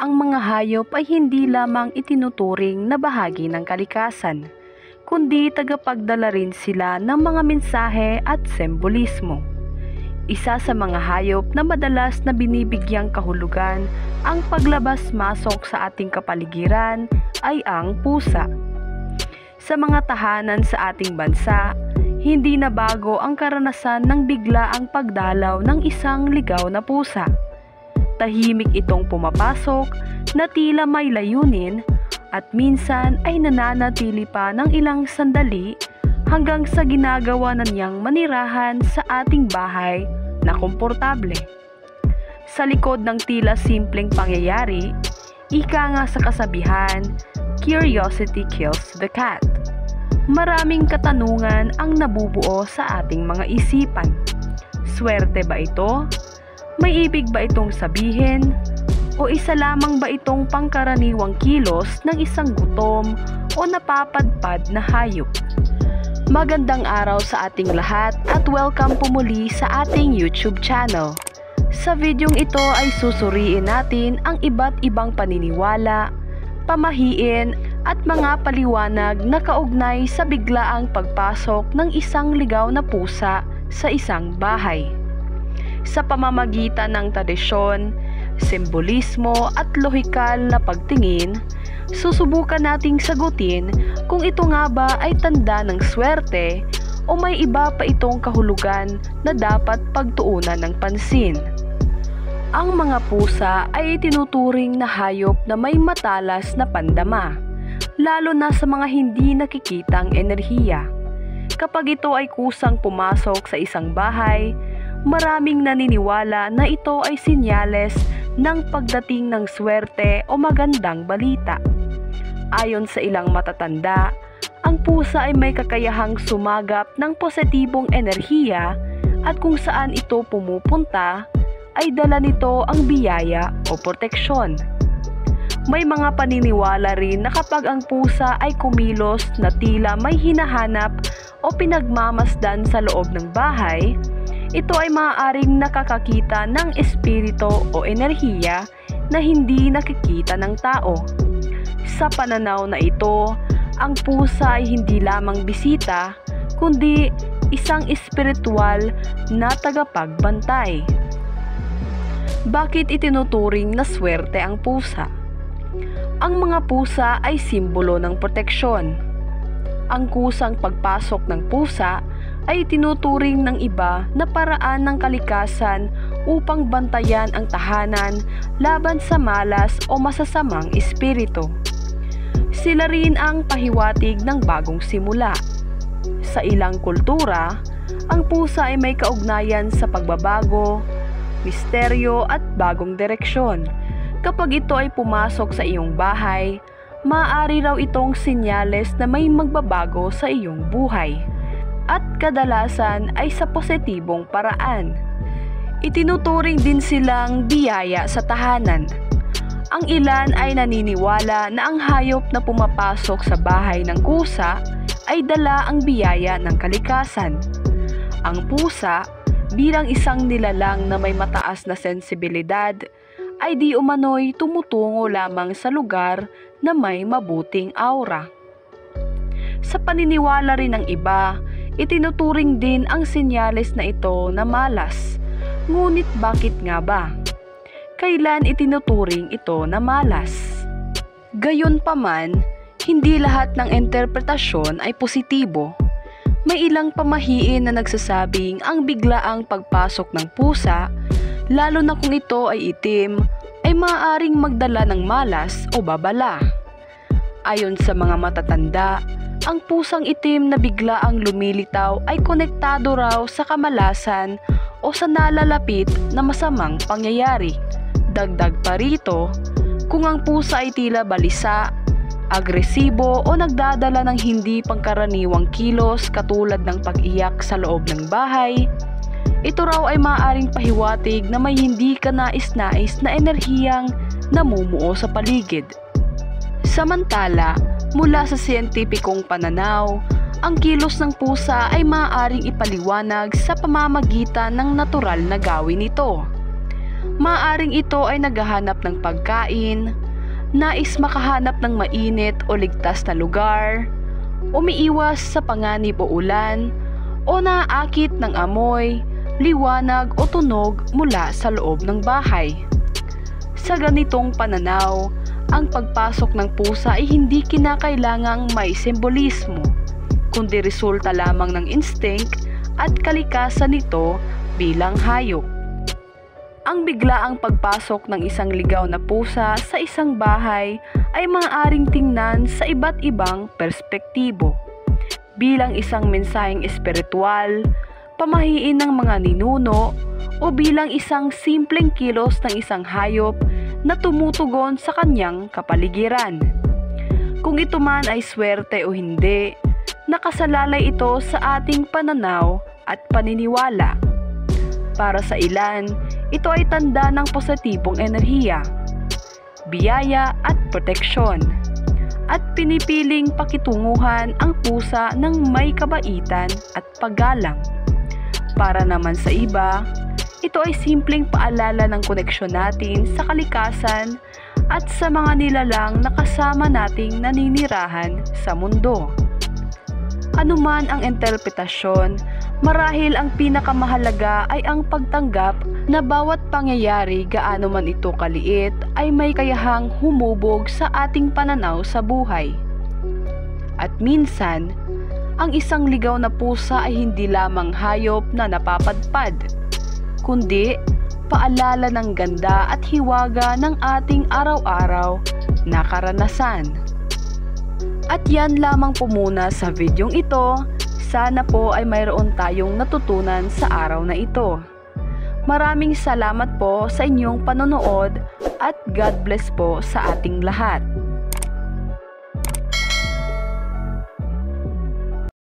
ang mga hayop ay hindi lamang itinuturing na bahagi ng kalikasan, kundi tagapagdala rin sila ng mga mensahe at sembolismo. Isa sa mga hayop na madalas na binibigyang kahulugan ang paglabas-masok sa ating kapaligiran ay ang pusa. Sa mga tahanan sa ating bansa, hindi na bago ang karanasan ng biglaang pagdalaw ng isang ligaw na pusa. Tahimik itong pumapasok na tila may layunin at minsan ay nananatili pa ng ilang sandali hanggang sa ginagawa na niyang manirahan sa ating bahay na komportable. Sa likod ng tila simpleng pangyayari, ika nga sa kasabihan, curiosity kills the cat. Maraming katanungan ang nabubuo sa ating mga isipan. Swerte ba ito? May ibig ba itong sabihin? O isa lamang ba itong pangkaraniwang kilos ng isang gutom o napapadpad na hayop? Magandang araw sa ating lahat at welcome po muli sa ating YouTube channel. Sa videong ito ay susuriin natin ang iba't ibang paniniwala, pamahiin at mga paliwanag na kaugnay sa biglaang pagpasok ng isang ligaw na pusa sa isang bahay. Sa pamamagitan ng tradisyon, simbolismo at lohikal na pagtingin, susubukan nating sagutin kung ito nga ba ay tanda ng swerte o may iba pa itong kahulugan na dapat pagtuunan ng pansin. Ang mga pusa ay tinuturing na hayop na may matalas na pandama, lalo na sa mga hindi nakikitang enerhiya. Kapag ito ay kusang pumasok sa isang bahay, maraming naniniwala na ito ay sinyales ng pagdating ng swerte o magandang balita. Ayon sa ilang matatanda, ang pusa ay may kakayahang sumagap ng positibong enerhiya at kung saan ito pumupunta, ay dala nito ang biyaya o proteksyon. May mga paniniwala rin na kapag ang pusa ay kumilos na tila may hinahanap o pinagmamasdan sa loob ng bahay, ito ay maaaring nakakakita ng espiritu o enerhiya na hindi nakikita ng tao. Sa pananaw na ito, ang pusa ay hindi lamang bisita, kundi isang espiritual na tagapagbantay. Bakit itinuturing na swerte ang pusa? Ang mga pusa ay simbolo ng proteksyon. Ang kusang pagpasok ng pusa ay tinuturing ng iba na paraan ng kalikasan upang bantayan ang tahanan laban sa malas o masasamang espiritu. Sila rin ang pahiwatig ng bagong simula. Sa ilang kultura, ang pusa ay may kaugnayan sa pagbabago, misteryo at bagong direksyon. Kapag ito ay pumasok sa iyong bahay, maaari raw itong sinyales na may magbabago sa iyong buhay. At kadalasan ay sa positibong paraan. Itinuturing din silang biyaya sa tahanan. Ang ilan ay naniniwala na ang hayop na pumapasok sa bahay ng kusa ay dala ang biyaya ng kalikasan. Ang pusa, bilang isang nilalang na may mataas na sensibilidad, ay di umano'y tumutungo lamang sa lugar na may mabuting aura. Sa paniniwala rin ng iba, itinuturing din ang senyales na ito na malas. Ngunit bakit nga ba? Kailan itinuturing ito na malas? Gayunpaman, hindi lahat ng interpretasyon ay positibo. May ilang pamahiin na nagsasabing ang biglaang pagpasok ng pusa, lalo na kung ito ay itim, ay maaaring magdala ng malas o babala. Ayon sa mga matatanda, ang pusang itim na biglaang lumilitaw ay konektado raw sa kamalasan o sa nalalapit na masamang pangyayari. Dagdag pa rito, kung ang pusa ay tila balisa, agresibo o nagdadala ng hindi pangkaraniwang kilos katulad ng pag-iyak sa loob ng bahay, ito raw ay maaaring pahiwatig na may hindi kanais-nais na enerhiyang namumuo sa paligid. Samantala, mula sa siyentipikong pananaw, ang kilos ng pusa ay maaaring ipaliwanag sa pamamagitan ng natural na gawin nito. Maaaring ito ay naghahanap ng pagkain, nais makahanap ng mainit o ligtas na lugar, umiiwas sa panganib o ulan, o naaakit ng amoy, liwanag o tunog mula sa loob ng bahay. Sa ganitong pananaw, ang pagpasok ng pusa ay hindi kinakailangang may simbolismo, kundi resulta lamang ng instinct at kalikasan nito bilang hayop. Ang biglaang pagpasok ng isang ligaw na pusa sa isang bahay ay maaaring tingnan sa iba't ibang perspektibo. Bilang isang mensaheng espiritual, pamahiin ng mga ninuno, o bilang isang simpleng kilos ng isang hayop na tumutugon sa kanyang kapaligiran. Kung ito man ay swerte o hindi, nakasalalay ito sa ating pananaw at paniniwala. Para sa ilan, ito ay tanda ng positibong enerhiya, biyaya at proteksyon, at pinipiling pakitunguhan ang pusa ng may kabaitan at paggalang. Para naman sa iba, ito ay simpleng paalala ng koneksyon natin sa kalikasan at sa mga nilalang na kasama nating naninirahan sa mundo. Anuman ang interpretasyon, marahil ang pinakamahalaga ay ang pagtanggap na bawat pangyayari, gaano man ito kaliit, ay may kayahang humubog sa ating pananaw sa buhay. At minsan, ang isang ligaw na pusa ay hindi lamang hayop na napapadpad, kundi paalala ng ganda at hiwaga ng ating araw-araw na karanasan. At yan lamang po muna sa videong ito. Sana po ay mayroon tayong natutunan sa araw na ito. Maraming salamat po sa inyong panonood at God bless po sa ating lahat.